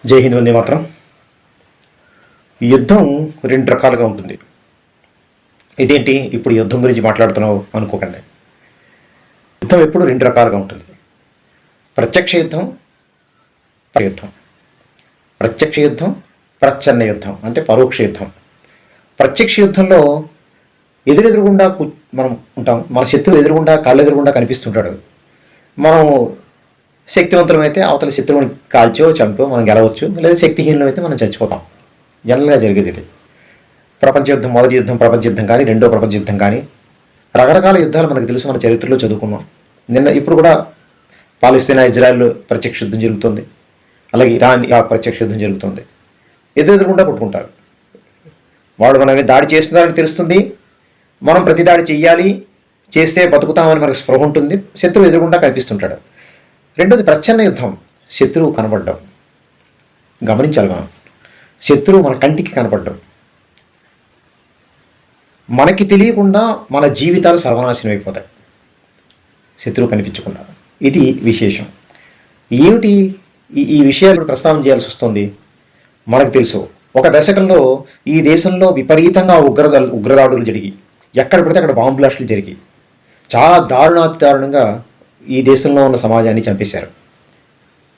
జై హింద్ వందే మాత్రం. యుద్ధం రెండు రకాలుగా ఉంటుంది. ఇదేంటి ఇప్పుడు యుద్ధం గురించి మాట్లాడుతున్నావు అనుకోకండి. యుద్ధం ఎప్పుడు రెండు రకాలుగా ఉంటుంది. ప్రత్యక్ష యుద్ధం, యుద్ధం. ప్రత్యక్ష యుద్ధం, ప్రచ్ఛన్న యుద్ధం అంటే పరోక్ష యుద్ధం. ప్రత్యక్ష యుద్ధంలో ఎదురెదురుగుండా మనం ఉంటాం. మన శత్రువు ఎదురుగుండా కాళ్ళు ఎదురుగుండా కనిపిస్తుంటాడు. మనం శక్తివంతులమైతే అవతల శత్రువుని కాల్చో చంపో మనం గెలవచ్చు, లేదా శక్తిహీనులమైతే మనం చచ్చిపోతాం. జనరల్గా జరిగేది ఇది. ప్రపంచ యుద్ధం, మొదటి యుద్ధం ప్రపంచ యుద్ధం కానీ, రెండో ప్రపంచ యుద్ధం కానీ, రకరకాల యుద్ధాలు మనకు తెలుసు, మన చరిత్రలో చదువుకున్నాం. ఇప్పుడు కూడా పాలస్తీనా ఇజ్రాయెల్ ప్రత్యక్ష యుద్ధం జరుగుతుంది, అలాగే ఇరాన్ ప్రత్యక్ష యుద్ధం జరుగుతుంది. ఎదురెదురుగుండా కొట్టుకుంటారు. వాడు మనల్ని దాడి చేస్తున్నారని తెలుస్తుంది, మనం ప్రతి దాడి చెయ్యాలి, చేస్తే బతుకుతామని మనకు స్పృహ ఉంటుంది. శత్రువు ఎదురుగుండా కనిపిస్తుంటాడు. రెండోది ప్రచ్ఛన్న యుద్ధం, శత్రువు కనపడ్డం. గమనించాలి మనం, శత్రువు మన కంటికి కనపడ్డం. మనకి తెలియకుండా మన జీవితాలు సర్వనాశనం అయిపోతాయి శత్రువు కనిపించకుండా. ఇది విశేషం. ఏమిటి ఈ విషయాలు ప్రస్తావన చేయాల్సి వస్తుంది? మనకు తెలుసు, ఒక దశకంలో ఈ దేశంలో విపరీతంగా ఉగ్రదాడులు జరిగి, ఎక్కడ పడితే అక్కడ బాంబు బ్లాస్టులు జరిగి చాలా దారుణాతి దారుణంగా ఈ దేశంలో ఉన్న సమాజాన్ని చంపేశారు.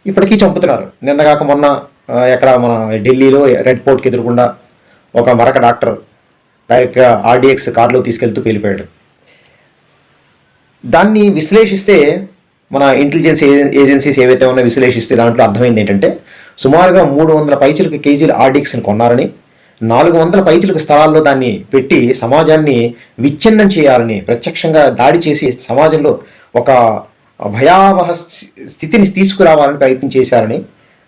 ఇప్పటికీ చంపుతున్నారు. నిన్నగాక మొన్న ఎక్కడ మన ఢిల్లీలో రెడ్ ఫోర్ట్కి ఎదురుకుండా ఒక మరక డాక్టర్ డైరెక్ట్గా ఆర్డీఎక్స్ కారులో తీసుకెళ్తూ పేలిపోయాడు. దాన్ని విశ్లేషిస్తే, మన ఇంటెలిజెన్స్ ఏజెన్సీస్ ఏవైతే ఉన్నాయో విశ్లేషిస్తే దాంట్లో అర్థమైంది ఏంటంటే, సుమారుగా 300 పైచిలకు కేజీలు ఆర్డీఎక్స్ని కొన్నారని, 400 పైచిలకు స్థలాల్లో దాన్ని పెట్టి సమాజాన్ని విచ్ఛిన్నం చేయాలని, ప్రత్యక్షంగా దాడి చేసి సమాజంలో ఒక భయావహ స్థితిని తీసుకురావాలని ప్రయత్నం చేశారని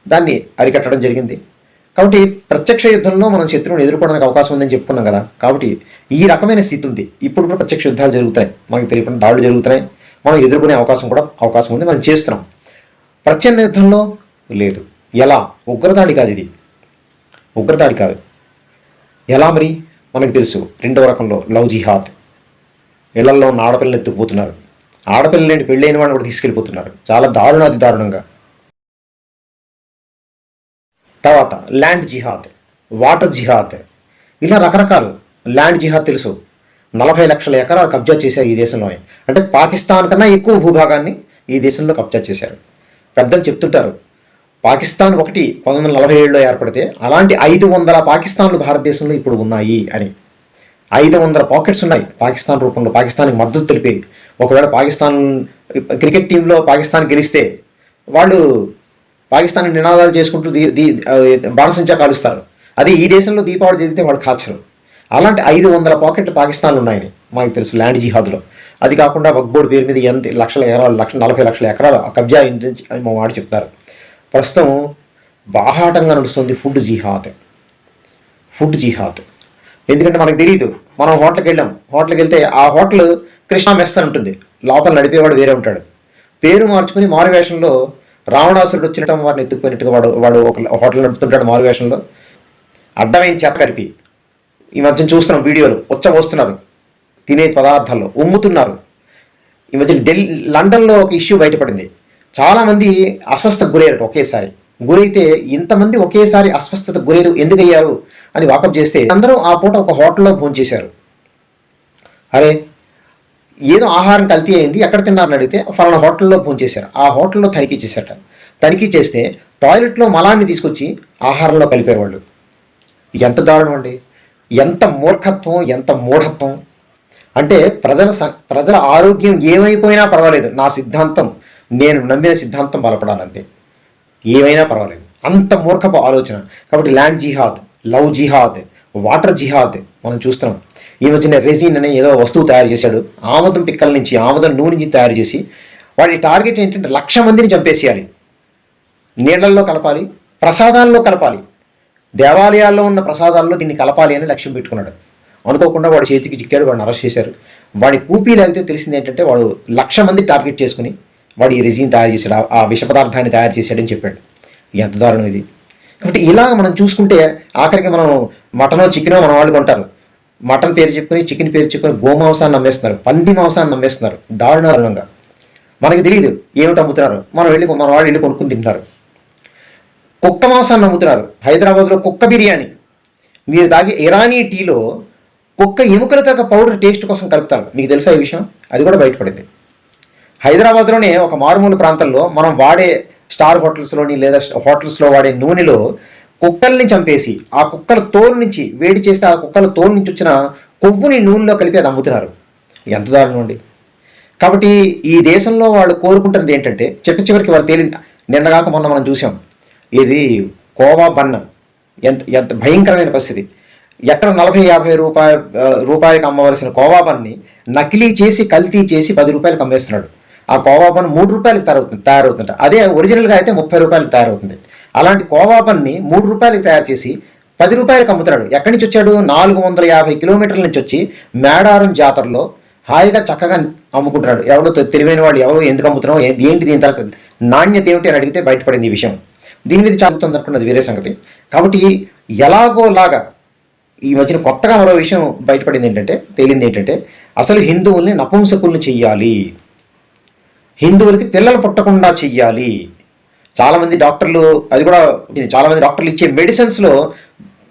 దాన్ని అరికట్టడం జరిగింది. కాబట్టి ప్రత్యక్ష యుద్ధంలో మనం శత్రువుని ఎదుర్కోవడానికి అవకాశం ఉందని చెప్పుకున్నాం కదా. కాబట్టి ఈ రకమైన స్థితి ఉంది. ఇప్పుడు కూడా ప్రత్యక్ష యుద్ధాలు జరుగుతాయి, మనకి తెలియకుండా దాడులు జరుగుతున్నాయి, మనం ఎదుర్కొనే అవకాశం ఉంది, మనం చేస్తున్నాం. ప్రచ్ఛన్న యుద్ధంలో లేదు. ఎలా? ఉగ్రదాడి కాదు ఇది, ఉగ్రదాడి కాదు. ఎలా మరి? మనకు తెలుసు, రెండవ రకంలో లవ్ జిహాద్. ఇళ్లలో ఉన్న ఆడపిల్లలు ఎత్తుకుపోతున్నారు, ఆడపిల్లలేంటి పెళ్ళైన వాళ్ళని కూడా తీసుకెళ్ళిపోతున్నారు, చాలా దారుణాతి దారుణంగా. తర్వాత ల్యాండ్ జిహాద్, వాటర్ జిహాద్, ఇలా రకరకాలు. ల్యాండ్ జిహాద్ తెలుసు, 40 లక్షల ఎకరాలు కబ్జా చేశారు ఈ దేశంలో. అంటే పాకిస్తాన్ కన్నా ఎక్కువ భూభాగాన్ని ఈ దేశంలో కబ్జా చేశారు. పెద్దలు చెప్తుంటారు, పాకిస్తాన్ ఒకటి 1947లో ఏర్పడితే అలాంటి 500 పాకిస్తాన్లు భారతదేశంలో ఇప్పుడు ఉన్నాయి అని. 500 పాకెట్స్ ఉన్నాయి పాకిస్తాన్ రూపంలో, పాకిస్తాన్కి మద్దతు తెలిపే. ఒకవేళ పాకిస్తాన్ క్రికెట్ టీంలో పాకిస్తాన్ గెలిస్తే వాళ్ళు పాకిస్తాన్ నినాదాలు చేసుకుంటూ బాణసంచా కాలుస్తారు. అది ఈ దేశంలో దీపావళి జరిగితే వాళ్ళు కాల్చరు. అలాంటి 500 పాకెట్లు పాకిస్తాన్లు ఉన్నాయని మాకు తెలుసు ల్యాండ్ జిహాద్లో. అది కాకుండా వక్బోర్డ్ పేరు మీద ఎంత లక్షల ఎకరాలు, 40 లక్షల ఎకరాలు కబ్జా అయింది అని మా వాడు చెప్తారు. ప్రస్తుతం బాహాటంగా నడుస్తుంది ఫుడ్ జిహాద్. ఫుడ్ జిహాద్ ఎందుకంటే మనకు తెలియదు. మనం హోటల్కి వెళ్ళాం, హోటల్కి వెళ్తే ఆ హోటల్ కృష్ణా మెస్ అని ఉంటుంది, లోపల నడిపేవాడు వేరే ఉంటాడు. పేరు మార్చుకుని మారువేషంలో రావణాసురుడు వచ్చినట్టు వారిని ఎత్తుకుపోయినట్టుగా వాడు ఒక హోటల్ నడుపుతుంటాడు మారువేషంలో. అడ్డమైన చేత కలిపి ఈ మధ్యన చూస్తున్నాం వీడియోలు, ఉచ్చబోస్తున్నారు, తినే పదార్థాల్లో ఉమ్ముతున్నారు. ఈ మధ్య లండన్లో ఒక ఇష్యూ బయటపడింది. చాలామంది అస్వస్థతకు గురయ్యారు. ఒకేసారి గురైతే ఇంతమంది ఒకేసారి అస్వస్థతకు గురయ్యారు, ఎందుకు అయ్యారు అని వాకప్ చేస్తే అందరూ ఆ పూట ఒక హోటల్లో భోజనం చేశారు. అరే ఏదో ఆహారం కల్తీ అయింది, ఎక్కడ తిన్నారని అడిగితే ఫలానా హోటల్లో భోజనం చేశారు. ఆ హోటల్లో తనిఖీ చేశారట. తనిఖీ చేస్తే టాయిలెట్లో మలాన్ని తీసుకొచ్చి ఆహారంలో కలిపారు వాళ్ళు. ఎంత దారుణం అండి! ఎంత మూర్ఖత్వం, ఎంత మూఢత్వం! అంటే ప్రజల ఆరోగ్యం ఏమైపోయినా పర్వాలేదు, నా సిద్ధాంతం, నేను నమ్మిన సిద్ధాంతం బలపడాలంతే, ఏమైనా పర్వాలేదు, అంత మూర్ఖపు ఆలోచన. కాబట్టి ల్యాండ్ జిహాద్, లవ్ జిహాద్, వాటర్ జిహాద్ మనం చూస్తున్నాం. ఈ మధ్యన రెజిన్ అనే ఏదో వస్తువు తయారు చేశాడు, ఆముదం పిక్కల నుంచి, ఆముదం నూనె నుంచి తయారు చేసి, వాడి టార్గెట్ ఏంటంటే 1,00,000 మందిని చంపేసేయాలి, నీళ్లల్లో కలపాలి, ప్రసాదాల్లో కలపాలి, దేవాలయాల్లో ఉన్న ప్రసాదాల్లో దీన్ని కలపాలి అని లక్ష్యం పెట్టుకున్నాడు. అనుకోకుండా వాడి చేతికి చిక్కాడు, వాడిని అరెస్ట్ చేశారు. వాడి కూపీ లాగితే తెలిసింది ఏంటంటే వాడు 1,00,000 మంది టార్గెట్ చేసుకుని వాడు ఈ రెజిన్ తయారు చేశాడు, ఆ విష పదార్థాన్ని తయారు చేశాడని చెప్పాడు. ఎంత దారుణం ఇది! కాబట్టి ఇలాగ మనం చూసుకుంటే ఆఖరికి మనం మటనో చికెనో మన వాళ్ళు కొంటారు, మటన్ పేరు చెప్పుకొని చికెన్ పేరు చెప్పుకొని గోమాంసాన్ని నమ్మేస్తున్నారు, పంది మాంసాన్ని నమ్మేస్తున్నారు దారుణంగా. మనకి తెలియదు ఏమిటి అమ్ముతున్నారు, మన వాళ్ళు వెళ్ళి కొనుక్కుని తింటారు. కుక్క మాంసాన్ని అమ్ముతున్నారు. హైదరాబాద్లో కుక్క బిర్యానీ. మీరు తాగే ఇరానీ టీలో కుక్క ఎముకలతో పౌడర్ టేస్ట్ కోసం కలుపుతారు. మీకు తెలుసా ఈ విషయం? అది కూడా బయటపడింది. హైదరాబాద్లోనే ఒక మారుమూల ప్రాంతంలో మనం వాడే స్టార్ హోటల్స్లోని లేదా హోటల్స్లో వాడే నూనెలో కుక్కల్ని చంపేసి ఆ కుక్కల తోలు నుంచి వేడి చేస్తే ఆ కుక్కల తోలు నుంచి వచ్చిన కొవ్వుని నూనెలో కలిపి అది అమ్ముతున్నారు. ఎంత దారుణం అండి. కాబట్టి ఈ దేశంలో వాళ్ళు కోరుకుంటున్నది ఏంటంటే చివరికి వాళ్ళు తేలింది. నిన్నగాక మొన్న మనం చూసాం, ఇది కోవా బన్న. ఎంత భయంకరమైన పరిస్థితి. ఎక్కడ 40-50 రూపాయలకు అమ్మవలసిన కోవా బన్ని నకిలీ చేసి కల్తీ చేసి 10 రూపాయలకు అమ్మేస్తున్నాడు. ఆ కోవా బన్ 3 రూపాయలకు తయారవుతుంట. అదే ఒరిజినల్గా అయితే 30 రూపాయలకు తయారవుతుంది. అలాంటి కోవా బన్ని 3 రూపాయలకు తయారు చేసి 10 రూపాయలకు అమ్ముతున్నాడు. ఎక్కడి నుంచి వచ్చాడు? 450 కిలోమీటర్ల నుంచి వచ్చి మేడారం జాతరలో హాయిగా చక్కగా అమ్ముకుంటున్నాడు. ఎవరో తెలివైన వాళ్ళు ఎవరో ఎందుకు అమ్ముతున్నావు, ఏంటి దీని తరగతి నాణ్యత ఏమిటి అని అడిగితే బయటపడింది ఈ విషయం. దీని మీద చాలుతుంది అనుకున్నది వేరే సంగతి. కాబట్టి ఎలాగోలాగా ఈ మధ్యన కొత్తగా మరో విషయం తేలింది ఏంటంటే అసలు హిందువుల్ని నపుంసకుల్ని చెయ్యాలి, హిందువులకి పిల్లలు పుట్టకుండా చెయ్యాలి. చాలామంది డాక్టర్లు ఇచ్చే మెడిసిన్స్లో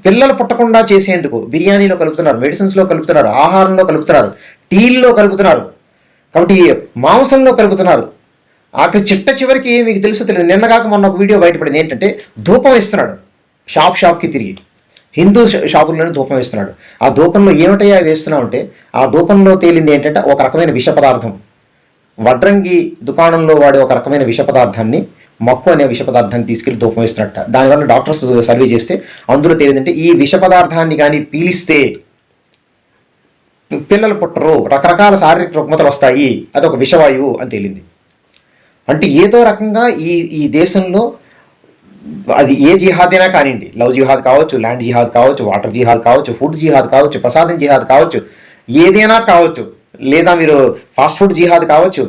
పిల్లలు పుట్టకుండా చేసేందుకు బిర్యానీలో కలుపుతున్నారు, మెడిసిన్స్లో కలుపుతున్నారు, ఆహారంలో కలుపుతున్నారు, టీల్లో కలుపుతున్నారు, కాబట్టి మాంసంలో కలుపుతున్నారు. ఆఖరి చివరికి మీకు తెలియదు, నిన్నగాక మొన్న ఒక వీడియో బయటపడింది. ఏంటంటే ధూపం ఇస్తున్నాడు షాప్కి తిరిగి, హిందూ షాపుల్లోనే ధూపం ఇస్తున్నాడు. ఆ ధూపంలో ఏమిటయ్యా వేస్తున్నావు అంటే ఆ ధూపంలో తేలింది ఏంటంటే ఒక రకమైన విష పదార్థం. వడ్రంగి దుకాణంలో వాడే ఒక రకమైన విష పదార్థాన్ని, మక్కు అనే విష పదార్థాన్ని తీసుకెళ్లి ధూపం ఇస్తున్నట్ట. దానివల్ల డాక్టర్స్ సర్వే చేస్తే అందులో తేలిందంటే ఈ విష పదార్థాన్ని కానీ పీలిస్తే పిల్లలు పుట్టరు, రకరకాల శారీరక రుగ్మతలు వస్తాయి, అది ఒక విషవాయువు అని తేలింది. అంటే ఏదో రకంగా ఈ దేశంలో అది ఏ జిహాద్ అయినా కానివ్వండి, లవ్ జిహాద్ కావచ్చు, ల్యాండ్ జిహాద్ కావచ్చు, వాటర్ జిహాద్ కావచ్చు, ఫుడ్ జిహాద్ కావచ్చు, ప్రసాదం జిహాద్ కావచ్చు, ఏదైనా కావచ్చు, లేదా మీరు ఫాస్ట్ ఫుడ్ జిహాద్ కావచ్చు,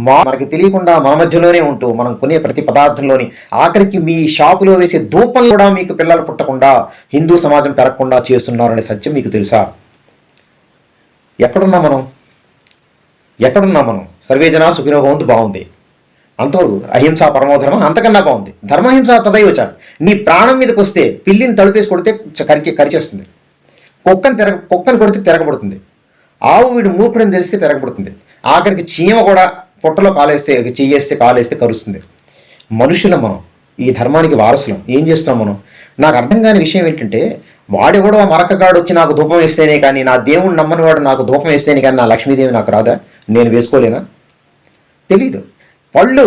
మనకి తెలియకుండా మన మధ్యలోనే ఉంటూ మనం కొనే ప్రతి పదార్థంలోని ఆఖరికి మీ షాపులో వేసే ధూపం కూడా మీకు పిల్లలు పుట్టకుండా, హిందూ సమాజం పెరగకుండా చేస్తున్నారనే సత్యం మీకు తెలుసా? ఎక్కడున్నాం మనం? సర్వేజన సుఖినో భవంతు బాగుంది, అంతవరకు అహింసా పరమోధర్మం అంతకన్నా బాగుంది. ధర్మహింస తదైవచ. నీ ప్రాణం మీదకి వస్తే పిల్లిని తలుపేసి కొడితే కరిచేస్తుంది, కుక్కని కొడితే తిరగబడుతుంది, ఆవు వీడు మూర్ఖుడని తెలిస్తే తిరగబడుతుంది, ఆఖరికి చీమ కూడా పొట్టలో చెయ్యేస్తే కాలేస్తే కరుస్తుంది. మనుషులం మనం, ఈ ధర్మానికి వారసులం. ఏం చేస్తున్నాం మనం? నాకు అర్థం కాని విషయం ఏంటంటే వాడెవడో మరకగాడు వచ్చి నాకు ధూపం వేస్తేనే కానీ, నా దేవుడు నమ్మని వాడు నాకు ధూపం వేస్తేనే కానీ నా లక్ష్మీదేవి నాకు రాదా? నేను వేసుకోలేనా? తెలీదు. పళ్ళు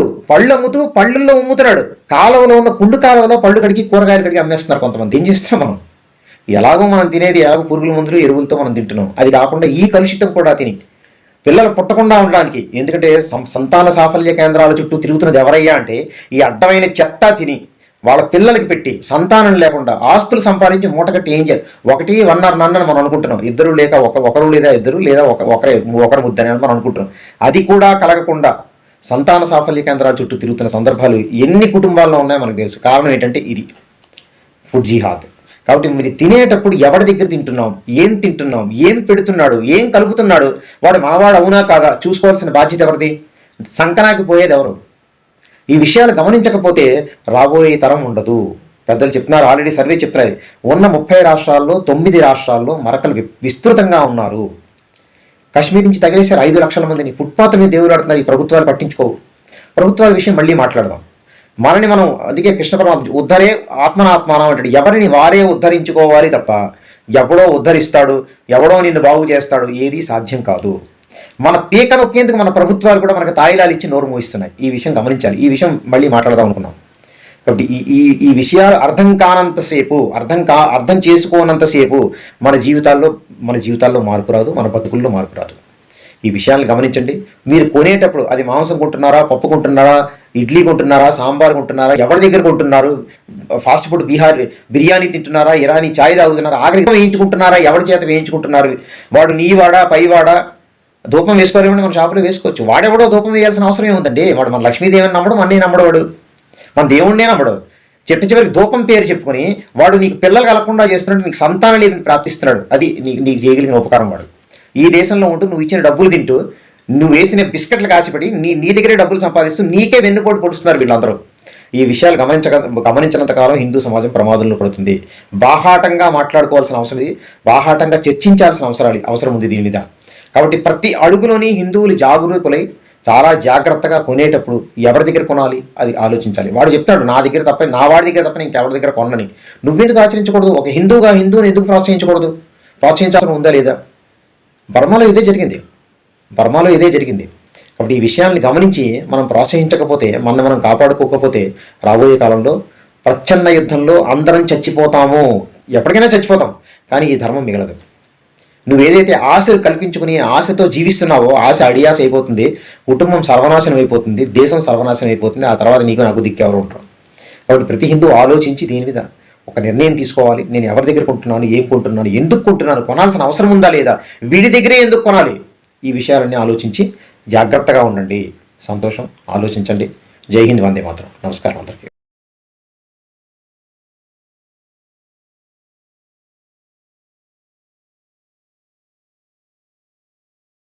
అమ్ముతూ పళ్ళుల్లో అమ్ముతున్నాడు. కాలువలో ఉన్న కుళ్ళు కాలువలో పళ్ళు కడిగి కూరగాయలు కడిగి అమ్మేస్తున్నారు కొంతమంది. ఏం చేస్తున్నాం మనం? ఎలాగో మనం తినేది ఎలాగో పురుగుల మందులు ఎరువులతో మనం తింటున్నాం. అది కాకుండా ఈ కలుషితం కూడా తిని పిల్లలు పుట్టకుండా ఉండడానికి, ఎందుకంటే సంతాన సాఫల్య కేంద్రాల చుట్టూ తిరుగుతున్నది ఎవరయ్యా అంటే ఈ అడ్డమైన చెత్త తిని వాళ్ళ పిల్లలకి పెట్టి సంతానం లేకుండా ఆస్తులు సంపాదించి మూటగట్టి ఏం చేయాలి? 1 నన్నని మనం అనుకుంటున్నాం. ఇద్దరు లేక ఒకరు లేదా ఇద్దరు లేదా ఒకరు ముద్దని మనం అనుకుంటున్నాం. అది కూడా కలగకుండా సంతాన సాఫల్య కేంద్రాల చుట్టూ తిరుగుతున్న సందర్భాలు ఎన్ని కుటుంబాల్లో ఉన్నాయో మనకు తెలుసు. కారణం ఏంటంటే ఇది ఫుడ్ జిహాద్. కాబట్టి మీరు తినేటప్పుడు ఎవరి దగ్గర తింటున్నాం, ఏం పెడుతున్నాడు, ఏం కలుపుతున్నాడు, వాడు మనవాడు అవునా కాదా చూసుకోవాల్సిన బాధ్యత ఎవరిది? సంకనాకి పోయేది ఎవరు? ఈ విషయాలు గమనించకపోతే రాబోయే తరం ఉండదు. పెద్దలు చెప్తున్నారు, ఆల్రెడీ సర్వే చెప్తున్నారు, ఉన్న 30 రాష్ట్రాల్లో 9 రాష్ట్రాల్లో మరకలు విస్తృతంగా ఉన్నారు. కాశ్మీర్ నుంచి తగిలేశారు 5 లక్షల మందిని. ఫుట్పాత్ మీద దేవుడు ఆడుతున్నారు. ఈ ప్రభుత్వాలు పట్టించుకోవు. ప్రభుత్వాల విషయం మళ్ళీ మాట్లాడదాం. మనని మనం, అందుకే కృష్ణ పరమాత్మ ఉద్ధరే ఆత్మనాత్మానం అంటాడు. ఎవరిని వారే ఉద్ధరించుకోవాలి తప్ప ఎవడో ఉద్ధరిస్తాడు, ఎవడో నిన్ను బాగు చేస్తాడు, ఏది సాధ్యం కాదు. మన పీక నొక్కేందుకు మన ప్రభుత్వాలు కూడా మనకు తాయిలాలు ఇచ్చి నోరు మూయిస్తున్నాయి. ఈ విషయం గమనించాలి. ఈ విషయం మళ్ళీ మాట్లాడదాం అనుకున్నాం. కాబట్టి ఈ విషయాలు అర్థం చేసుకోనంతసేపు మన జీవితాల్లో మార్పు రాదు, మన బతుకుల్లో మార్పు రాదు. ఈ విషయాలను గమనించండి. మీరు కొనేటప్పుడు అది మాంసం కొంటున్నారా, పప్పు కొంటున్నారా, ఇడ్లీ కొంటున్నారా, సాంబార్ కొంటున్నారా, ఎవరి దగ్గర కొంటున్నారు, ఫాస్ట్ ఫుడ్ బిర్యానీ తింటున్నారా, ఇరానీ ఛాయ్ తాగుతున్నారా, ఆఖరికి వేయించుకుంటున్నారా, ఎవరి చేత వేయించుకుంటున్నారు, వాడు నీవాడా పైవాడా? ధూపం వేసుకోవాలంటే మన షాపులో వేసుకోవచ్చు. వాడెవడో ధూపం వేయాల్సిన అవసరం ఏముందండి? వాడు మన లక్ష్మీదేవిని నమ్మడు, మన్నీ నమ్మడు, వాడు మన దేవుణ్ణే నమ్మడు. చివరికి ధూపం పేరు చెప్పుకొని వాడు నీకు పిల్లలు కలగకుండా చేస్తున్నాడు, నీకు సంతానం లేని ప్రాప్తిస్తున్నాడు. అది నీకు చేయగలిగిన ఉపకారం. వాడు ఈ దేశంలో ఉంటూ నువ్వు ఇచ్చిన డబ్బులు తింటూ, నువ్వు వేసిన బిస్కెట్లు కాసిపడి నీ దగ్గరే డబ్బులు సంపాదిస్తూ నీకే వెన్నుపోటు పొడుస్తున్నారు వీళ్ళందరూ. ఈ విషయాలు గమనించినంత కాలం హిందూ సమాజం ప్రమాదంలో పడుతుంది. బాహాటంగా మాట్లాడుకోవాల్సిన అవసరం ఇది, బాహాటంగా చర్చించాల్సిన అవసరం ఉంది దీని మీద. కాబట్టి ప్రతి అడుగులోని హిందువులు జాగరూకులై చాలా జాగ్రత్తగా కొనేటప్పుడు ఎవరి దగ్గర కొనాలి అది ఆలోచించాలి. వాడు చెప్తాడు నా దగ్గర తప్ప, నా వాడి దగ్గర తప్ప ఇంకెవరి దగ్గర కొనని. నువ్వెందుకు ఆచరించకూడదు? ఒక హిందువుని ఎందుకు ప్రోత్సహించకూడదు? ప్రోత్సహించాల్సిన ఉందా లేదా? బర్మాలో ఇదే జరిగింది. కాబట్టి ఈ విషయాన్ని గమనించి మనం ప్రోత్సహించకపోతే, మనం కాపాడుకోకపోతే రాబోయే కాలంలో ప్రచ్ఛన్న యుద్ధంలో అందరం చచ్చిపోతాము. ఎప్పటికైనా చచ్చిపోతాం, కానీ ఈ ధర్మం మిగలదు. నువ్వేదైతే ఆశలు కల్పించుకుని ఆశతో జీవిస్తున్నావో ఆశ అడియాస అయిపోతుంది, కుటుంబం సర్వనాశనం అయిపోతుంది, దేశం సర్వనాశనం అయిపోతుంది. ఆ తర్వాత నాకు దిక్కెవరు ఉంటారు. కాబట్టి ప్రతి హిందూ ఆలోచించి దీని మీద ఒక నిర్ణయం తీసుకోవాలి. నేను ఎవరి దగ్గర కొంటున్నాను, ఏం కొంటున్నాను, ఎందుకు కొంటున్నాను, కొనాల్సిన అవసరం ఉందా లేదా, వీడి దగ్గరే ఎందుకు కొనాలి, ఈ విషయాలన్నీ ఆలోచించి జాగ్రత్తగా ఉండండి. సంతోషం, ఆలోచించండి. జై హింద్, వందే మాతరం. నమస్కారం అందరికీ.